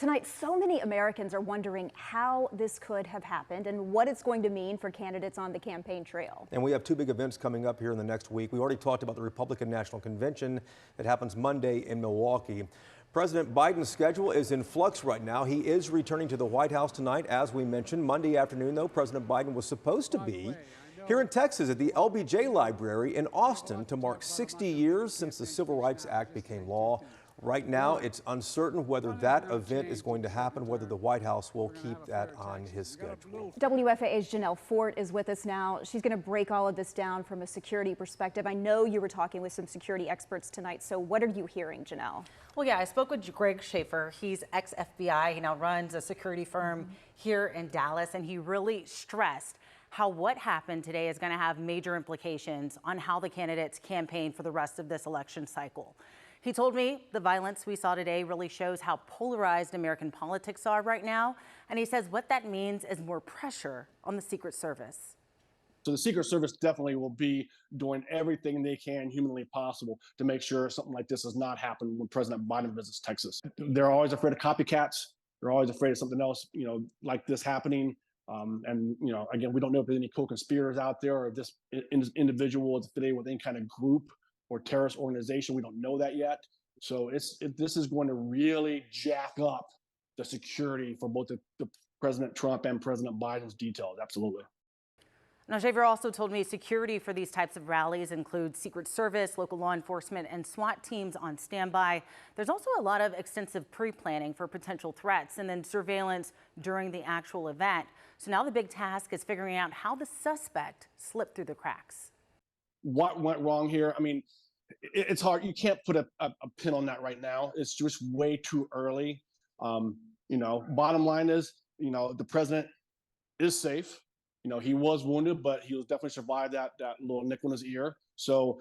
Tonight, so many Americans are wondering how this could have happened and what it's going to mean for candidates on the campaign trail. And we have two big events coming up here in the next week. We already talked about the Republican National Convention that happens Monday in Milwaukee. President Biden's schedule is in flux right now. He is returning to the White House tonight, as we mentioned. Monday afternoon, though, President Biden was supposed to be here in Texas at the LBJ Library in Austin to mark 60 years since the Civil Rights Act became law. Right now, it's uncertain whether that event is going to happen, whether the White House will keep that on his schedule. WFAA's Janelle Fort is with us now. She's going to break all of this down from a security perspective. I know you were talking with some security experts tonight, so what are you hearing, Janelle? Well, yeah, I spoke with Greg Schaefer. He's ex-FBI. He now runs a security firm here in Dallas, and he really stressed how what happened today is going to have major implications on how the candidates campaign for the rest of this election cycle. He told me the violence we saw today really shows how polarized American politics are right now. And he says what that means is more pressure on the Secret Service. So the Secret Service definitely will be doing everything they can humanly possible to make sure something like this does not happen when President Biden visits Texas. They're always afraid of copycats. They're always afraid of something else, like this happening. And again, we don't know if there's any co-conspirators out there or if this individual is affiliated with any kind of group or terrorist organization. We don't know that yet. So this is going to really jack up the security for both the President Trump and President Biden's details. Absolutely. Now, Schaefer also told me security for these types of rallies includes Secret Service, local law enforcement, and SWAT teams on standby. There's also a lot of extensive pre-planning for potential threats and then surveillance during the actual event. So now the big task is figuring out how the suspect slipped through the cracks. What went wrong here? I mean, it's hard. You can't put a pin on that right now. It's just way too early. Bottom line is, the president is safe. He was wounded, but he was definitely survived that little nick in his ear. So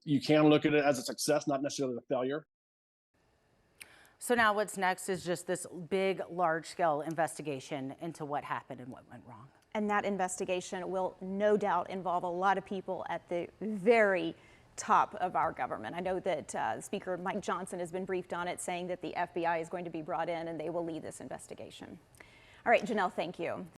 you can look at it as a success, not necessarily a failure. So now what's next is just this big, large-scale investigation into what happened and what went wrong. And that investigation will no doubt involve a lot of people at the very top of our government. I know that Speaker Mike Johnson has been briefed on it, saying that the FBI is going to be brought in and they will lead this investigation. All right, Janelle, thank you.